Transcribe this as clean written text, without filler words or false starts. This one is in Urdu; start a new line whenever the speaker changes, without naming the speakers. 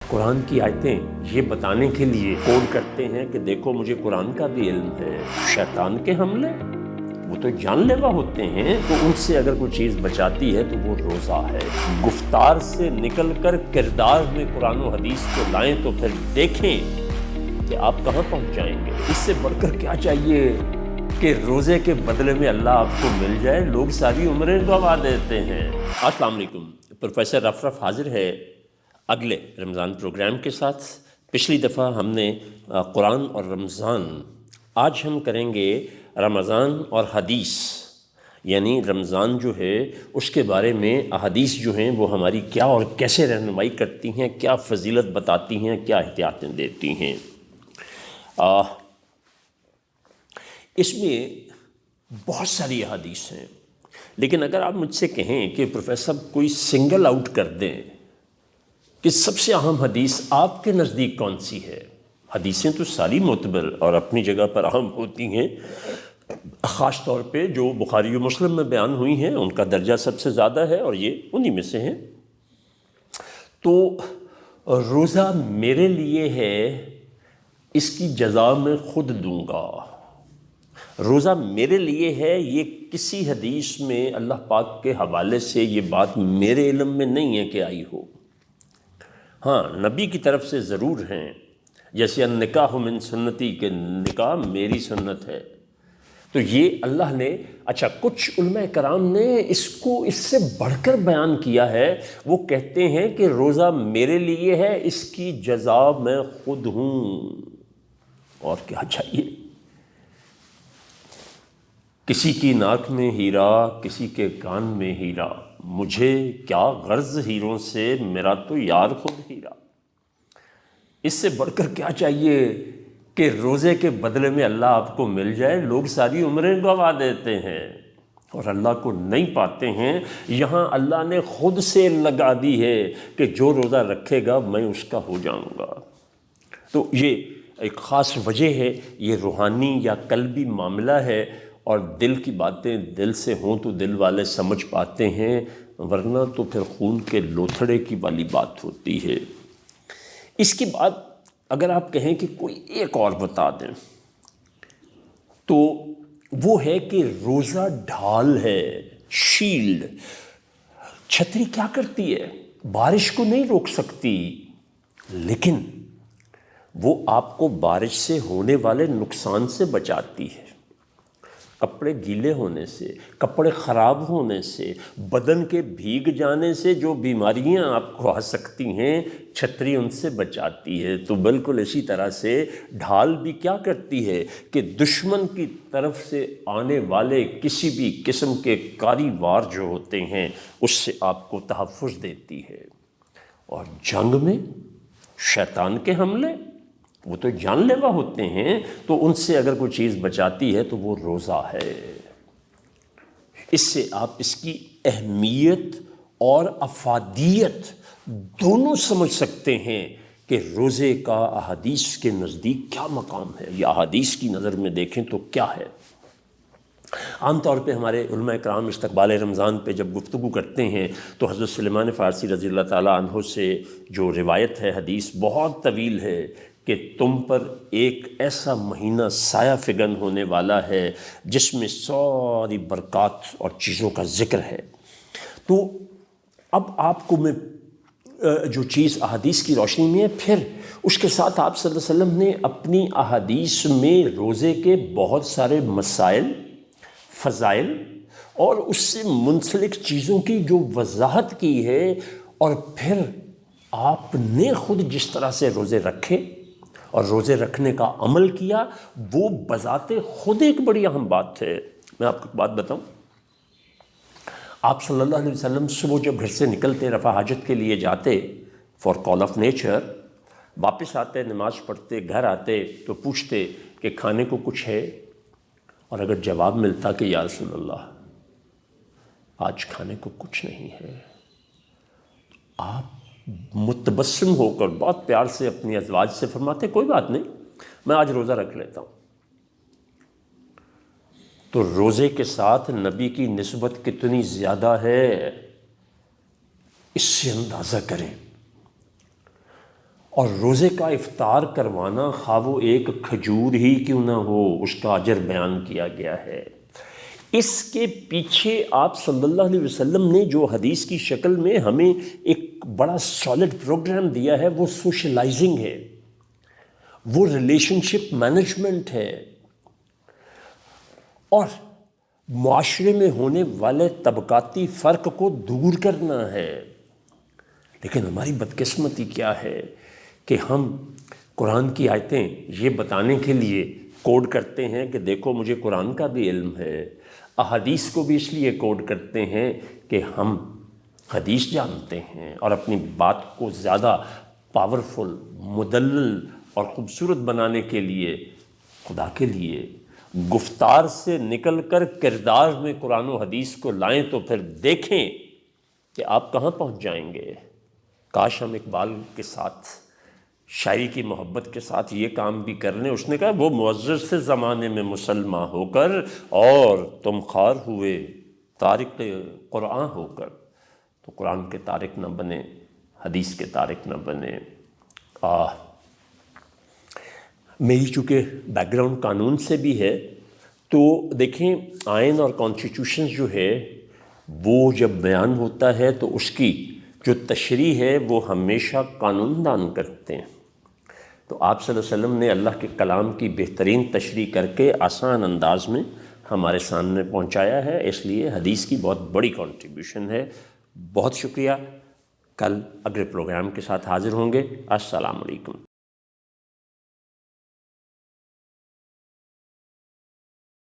قرآن کی آیتیں یہ بتانے کے لیے کوڈ کرتے ہیں کہ دیکھو مجھے قرآن کا بھی علم ہے، شیطان کے حملے وہ تو جان لیوا ہوتے ہیں، تو ان سے اگر کوئی چیز بچاتی ہے تو وہ روزہ ہے۔ گفتار سے نکل کر کردار میں قرآن و حدیث کو لائیں تو پھر دیکھیں کہ آپ کہاں پہنچ جائیں گے۔ اس سے بڑھ کر کیا چاہیے کہ روزے کے بدلے میں اللہ آپ کو مل جائے۔ لوگ ساری عمریں گوا دیتے ہیں۔ السلام علیکم، پروفیسر رفرف حاضر ہے اگلے رمضان پروگرام کے ساتھ۔ پچھلی دفعہ ہم نے قرآن اور رمضان، آج ہم کریں گے رمضان اور حدیث، یعنی رمضان جو ہے اس کے بارے میں احادیث جو ہیں وہ ہماری کیا اور کیسے رہنمائی کرتی ہیں، کیا فضیلت بتاتی ہیں، کیا احتیاطیں دیتی ہیں۔ اس میں بہت ساری احادیث ہیں، لیکن اگر آپ مجھ سے کہیں کہ پروفیسر کوئی سنگل آؤٹ کر دیں کہ سب سے اہم حدیث آپ کے نزدیک کون سی ہے؟ حدیثیں تو ساری معتبر اور اپنی جگہ پر اہم ہوتی ہیں، خاص طور پہ جو بخاری و مسلم میں بیان ہوئی ہیں ان کا درجہ سب سے زیادہ ہے اور یہ انہی میں سے ہیں۔ تو روزہ میرے لیے ہے، اس کی جزا میں خود دوں گا۔ روزہ میرے لیے ہے، یہ کسی حدیث میں اللہ پاک کے حوالے سے یہ بات میرے علم میں نہیں ہے کہ آئی ہو۔ ہاں، نبی کی طرف سے ضرور ہیں، جیسے النکاح من سنتی کہ نکاح میری سنت ہے۔ تو یہ اللہ نے، اچھا کچھ علماء کرام نے اس کو اس سے بڑھ کر بیان کیا ہے۔ وہ کہتے ہیں کہ روزہ میرے لیے ہے، اس کی جزا میں خود ہوں۔ اور کیا چاہیے؟ کسی کی ناک میں ہیرا، کسی کے کان میں ہیرا، مجھے کیا غرض ہیروں سے، میرا تو یار خود ہیرا۔ اس سے بڑھ کر کیا چاہیے کہ روزے کے بدلے میں اللہ آپ کو مل جائے۔ لوگ ساری عمریں گوا دیتے ہیں اور اللہ کو نہیں پاتے ہیں۔ یہاں اللہ نے خود سے لگا دی ہے کہ جو روزہ رکھے گا میں اس کا ہو جاؤں گا۔ تو یہ ایک خاص وجہ ہے، یہ روحانی یا قلبی معاملہ ہے، اور دل کی باتیں دل سے ہوں تو دل والے سمجھ پاتے ہیں، ورنہ تو پھر خون کے لوتھڑے کی والی بات ہوتی ہے۔ اس کے بعد اگر آپ کہیں کہ کوئی ایک اور بتا دیں تو وہ ہے کہ روزہ ڈھال ہے، شیلڈ۔ چھتری کیا کرتی ہے؟ بارش کو نہیں روک سکتی، لیکن وہ آپ کو بارش سے ہونے والے نقصان سے بچاتی ہے۔ کپڑے گیلے ہونے سے، کپڑے خراب ہونے سے، بدن کے بھیگ جانے سے جو بیماریاں آپ کو آ سکتی ہیں، چھتری ان سے بچاتی ہے۔ تو بالکل اسی طرح سے ڈھال بھی کیا کرتی ہے کہ دشمن کی طرف سے آنے والے کسی بھی قسم کے کاری وار جو ہوتے ہیں اس سے آپ کو تحفظ دیتی ہے۔ اور جنگ میں شیطان کے حملے وہ تو جان لیوا ہوتے ہیں، تو ان سے اگر کوئی چیز بچاتی ہے تو وہ روزہ ہے۔ اس سے آپ اس کی اہمیت اور افادیت دونوں سمجھ سکتے ہیں کہ روزے کا احادیث کے نزدیک کیا مقام ہے، یا احادیث کی نظر میں دیکھیں تو کیا ہے۔ عام طور پہ ہمارے علماء کرام استقبال رمضان پہ جب گفتگو کرتے ہیں تو حضرت سلیمان فارسی رضی اللہ تعالیٰ عنہ سے جو روایت ہے، حدیث بہت طویل ہے کہ تم پر ایک ایسا مہینہ سایہ فگن ہونے والا ہے جس میں ساری برکات اور چیزوں کا ذکر ہے۔ تو اب آپ کو میں جو چیز احادیث کی روشنی میں ہے، پھر اس کے ساتھ آپ صلی اللہ علیہ وسلم نے اپنی احادیث میں روزے کے بہت سارے مسائل، فضائل اور اس سے منسلک چیزوں کی جو وضاحت کی ہے، اور پھر آپ نے خود جس طرح سے روزے رکھے اور روزے رکھنے کا عمل کیا، وہ بذات خود ایک بڑی اہم بات ہے۔ میں آپ کو ایک بات بتاؤں، آپ صلی اللہ علیہ وسلم صبح جب گھر سے نکلتے، رفع حاجت کے لیے جاتے فار کال آف نیچر، واپس آتے، نماز پڑھتے، گھر آتے تو پوچھتے کہ کھانے کو کچھ ہے، اور اگر جواب ملتا کہ یا رسول اللہ آج کھانے کو کچھ نہیں ہے، آپ متبسم ہو کر بہت پیار سے اپنی ازواج سے فرماتے کوئی بات نہیں، میں آج روزہ رکھ لیتا ہوں۔ تو روزے کے ساتھ نبی کی نسبت کتنی زیادہ ہے، اس سے اندازہ کریں۔ اور روزے کا افطار کروانا خواہ وہ ایک کھجور ہی کیوں نہ ہو، اس کا اجر بیان کیا گیا ہے۔ اس کے پیچھے آپ صلی اللہ علیہ وسلم نے جو حدیث کی شکل میں ہمیں ایک بڑا سالڈ پروگرام دیا ہے، وہ سوشلائزنگ ہے، وہ ریلیشن شپ مینجمنٹ ہے، اور معاشرے میں ہونے والے طبقاتی فرق کو دور کرنا ہے۔ لیکن ہماری بدقسمتی کیا ہے کہ ہم قرآن کی آیتیں یہ بتانے کے لیے کوڈ کرتے ہیں کہ دیکھو مجھے قرآن کا بھی علم ہے، احادیث کو بھی اس لیے کوڈ کرتے ہیں کہ ہم حدیث جانتے ہیں، اور اپنی بات کو زیادہ پاورفل، مدلل اور خوبصورت بنانے کے لیے خدا کے لیے گفتار سے نکل کر کردار میں قرآن و حدیث کو لائیں، تو پھر دیکھیں کہ آپ کہاں پہنچ جائیں گے۔ کاش ہم اقبال کے ساتھ شاعری کی محبت کے ساتھ یہ کام بھی کر لیں۔ اس نے کہا وہ معزز سے زمانے میں مسلمان ہو کر، اور تم خوار ہوئے تارک قرآن ہو کر۔ تو قرآن کے تارک نہ بنے، حدیث کے تارک نہ بنے۔ میری چونکہ بیک گراؤنڈ قانون سے بھی ہے، تو دیکھیں آئین اور کانسٹیٹیوشن جو ہے وہ جب بیان ہوتا ہے تو اس کی جو تشریح ہے وہ ہمیشہ قانون دان کرتے ہیں۔ تو آپ صلی اللہ علیہ وسلم نے اللہ کے کلام کی بہترین تشریح کر کے آسان انداز میں ہمارے سامنے پہنچایا ہے، اس لیے حدیث کی بہت بڑی کنٹریبیوشن ہے۔ بہت شکریہ۔ کل اگلے پروگرام کے ساتھ حاضر ہوں گے۔ السلام علیکم۔